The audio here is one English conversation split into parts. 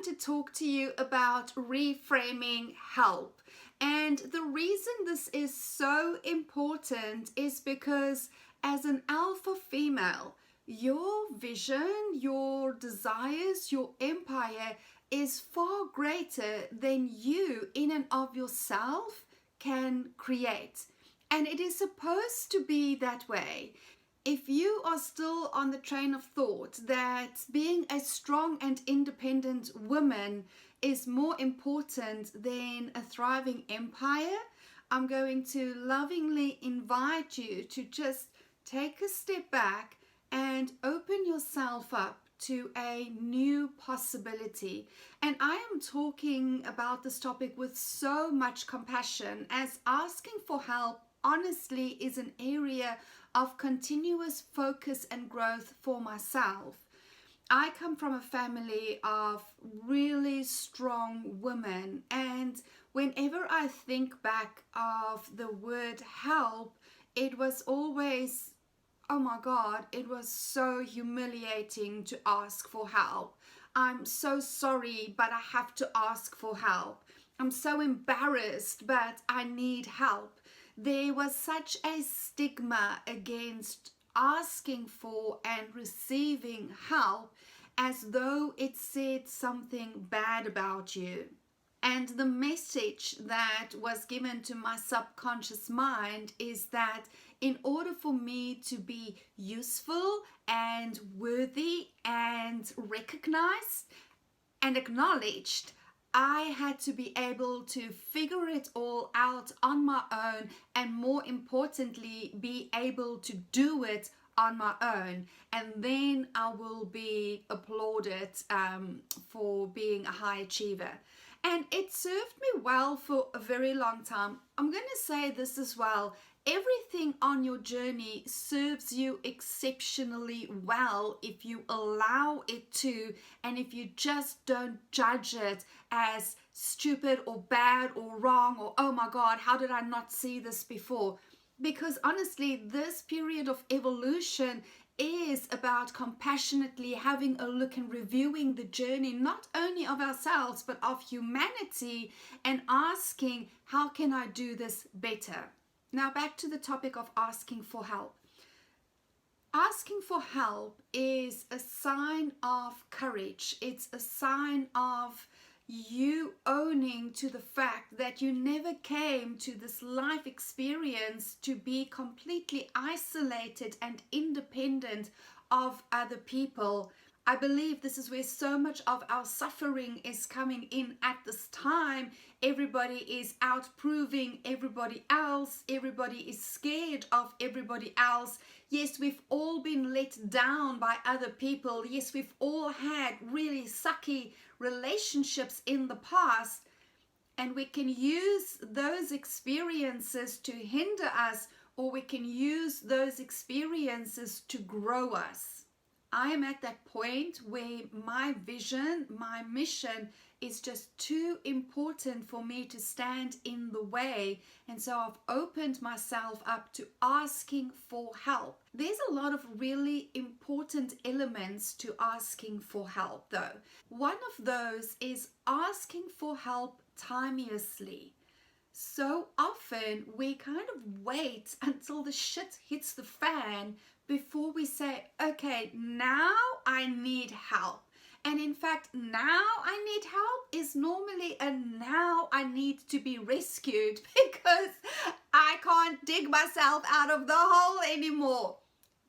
to talk to you about reframing help. And the reason this is so important is because as an alpha female, your vision, your desires, your empire is far greater than you in and of yourself can create. And it is supposed to be that way. If you are still on the train of thought that being a strong and independent woman is more important than a thriving empire, I'm going to lovingly invite you to just take a step back and open yourself up to a new possibility. And I am talking about this topic with so much compassion, as asking for help honestly is an area of continuous focus and growth for myself. I come from a family of really strong women, and whenever I think back of the word help, it was always, oh my God, it was so humiliating to ask for help. I'm so sorry, but I have to ask for help. I'm so embarrassed, but I need help. There was such a stigma against asking for and receiving help, as though it said something bad about you. And the message that was given to my subconscious mind is that in order for me to be useful and worthy and recognized and acknowledged, I had to be able to figure it all out on my own, and more importantly, be able to do it on my own, and then I will be applauded for being a high achiever. And it served me well for a very long time. I'm going to say this as well. Everything on your journey serves you exceptionally well if you allow it to, and if you just don't judge it as stupid or bad or wrong or, oh my God, how did I not see this before? Because honestly, this period of evolution is about compassionately having a look and reviewing the journey, not only of ourselves, but of humanity, and asking, how can I do this better? Now back to the topic of asking for help. Asking for help is a sign of courage. It's a sign of you owning to the fact that you never came to this life experience to be completely isolated and independent of other people. I believe this is where so much of our suffering is coming in at this time. Everybody is out proving everybody else. Everybody is scared of everybody else. Yes, we've all been let down by other people. Yes, we've all had really sucky relationships in the past. And we can use those experiences to hinder us, or we can use those experiences to grow us. I am at that point where my vision, my mission is just too important for me to stand in the way. And so I've opened myself up to asking for help. There's a lot of really important elements to asking for help though. One of those is asking for help timelessly. So often we kind of wait until the shit hits the fan before we say, okay, now I need help. And in fact, now I need help is normally a now I need to be rescued because I can't dig myself out of the hole anymore.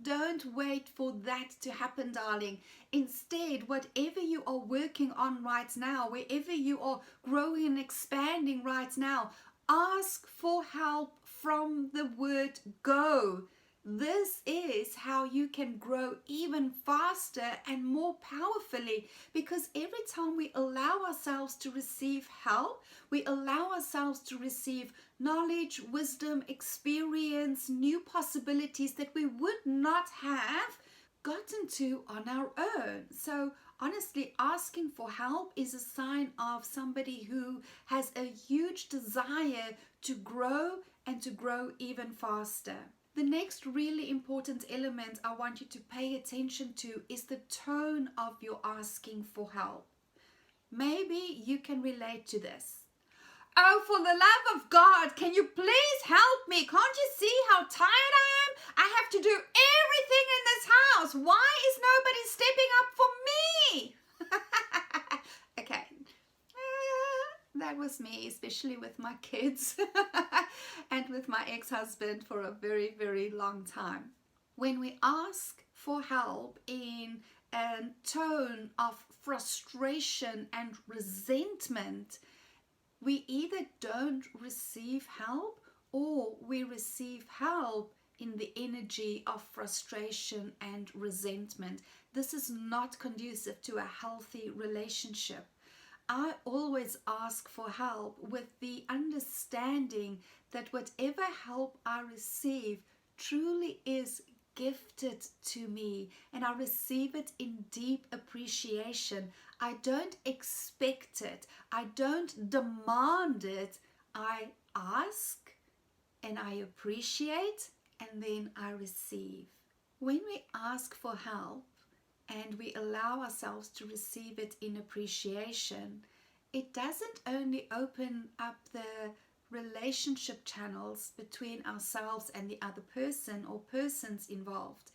Don't wait for that to happen, darling. Instead, whatever you are working on right now, wherever you are growing and expanding right now, ask for help from the word go. This is how you can grow even faster and more powerfully, because every time we allow ourselves to receive help, we allow ourselves to receive knowledge, wisdom, experience, new possibilities that we would not have gotten to on our own. So honestly, asking for help is a sign of somebody who has a huge desire to grow and to grow even faster. The next really important element I want you to pay attention to is the tone of your asking for help. maybe you can relate to this. Oh, for the love of God, can you please help me? Can't you see how tired I am? I have to do everything in this house. Why is nobody stepping up for me? Okay. That was me, especially with my kids and with my ex-husband for a very, very long time. When we ask for help in a tone of frustration and resentment, we either don't receive help or we receive help in the energy of frustration and resentment. This is not conducive to a healthy relationship. I always ask for help with the understanding that whatever help I receive truly is gifted to me, and I receive it in deep appreciation. I don't expect it. I don't demand it. I ask and I appreciate, and then I receive. When we ask for help and we allow ourselves to receive it in appreciation, it doesn't only open up the relationship channels between ourselves and the other person or persons involved,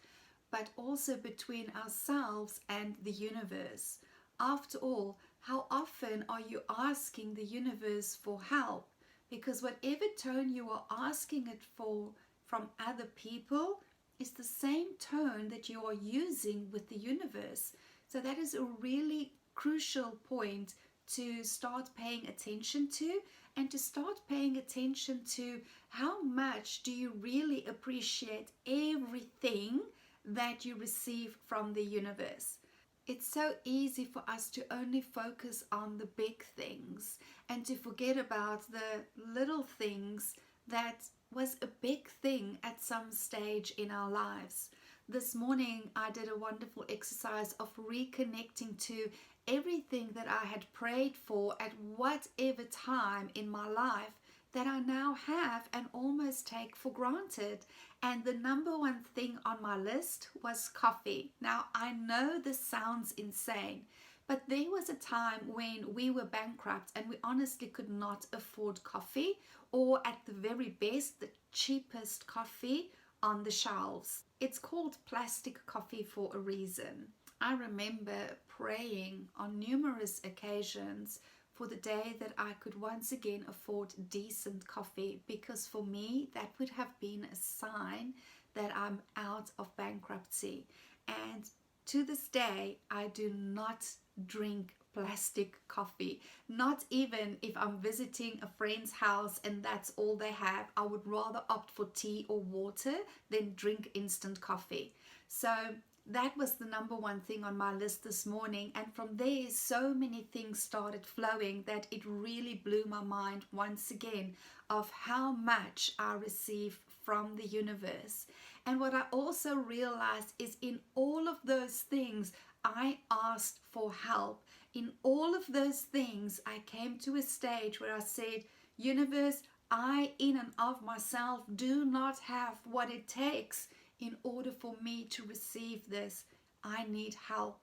but also between ourselves and the universe. After all, how often are you asking the universe for help? Because whatever tone you are asking it for from other people is the same tone that you are using with the universe. So that is a really crucial point to start paying attention to, and to start paying attention to how much do you really appreciate everything that you receive from the universe. It's so easy for us to only focus on the big things and to forget about the little things that was a big thing at some stage in our lives. This morning I did a wonderful exercise of reconnecting to everything that I had prayed for at whatever time in my life that I now have and almost take for granted. And the number one thing on my list was coffee. Now, I know this sounds insane, but there was a time when we were bankrupt and we honestly could not afford coffee, or at the very best, the cheapest coffee on the shelves. It's called plastic coffee for a reason. I remember praying on numerous occasions for the day that I could once again afford decent coffee, because for me that would have been a sign that I'm out of bankruptcy. And to this day I do not drink plastic coffee, not even if I'm visiting a friend's house and that's all they have. I would rather opt for tea or water than drink instant coffee. So that was the number one thing on my list this morning, and from there so many things started flowing that it really blew my mind once again of how much I receive from the universe. And what I also realized is in all of those things I asked for help. In all of those things I came to a stage where I said, universe, I in and of myself do not have what it takes in order for me to receive this. I need help.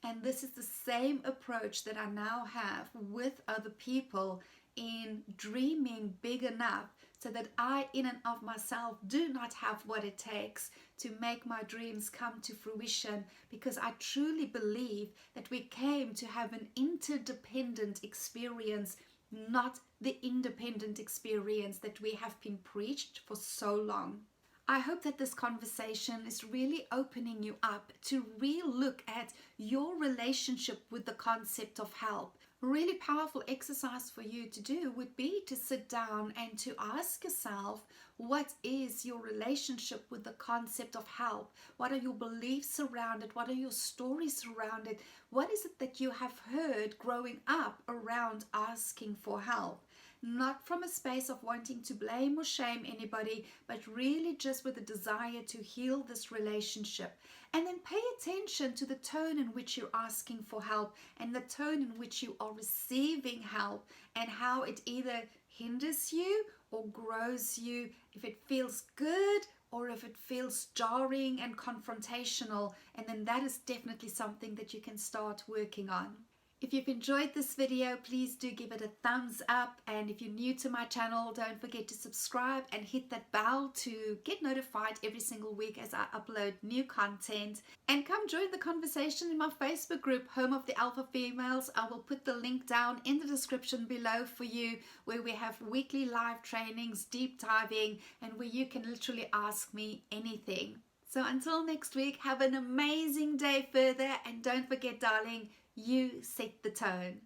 And this is the same approach that I now have with other people in dreaming big enough so that I in and of myself do not have what it takes to make my dreams come to fruition, because I truly believe that we came to have an interdependent experience, not the independent experience that we have been preached for so long. I hope that this conversation is really opening you up to re-look at your relationship with the concept of help. A really powerful exercise for you to do would be to sit down and to ask yourself, what is your relationship with the concept of help? What are your beliefs around it? What are your stories around it? What is it that you have heard growing up around asking for help? Not from a space of wanting to blame or shame anybody, but really just with a desire to heal this relationship. And then pay attention to the tone in which you're asking for help and the tone in which you are receiving help, and how it either hinders you or grows you, if it feels good or if it feels jarring and confrontational. And then that is definitely something that you can start working on. If you've enjoyed this video, please do give it a thumbs up. And if you're new to my channel, don't forget to subscribe and hit that bell to get notified every single week as I upload new content. And come join the conversation in my Facebook group, Home of the Alpha Females. I will put the link down in the description below for you, where we have weekly live trainings, deep diving, and where you can literally ask me anything. So until next week, have an amazing day further. And don't forget, darling, you set the tone.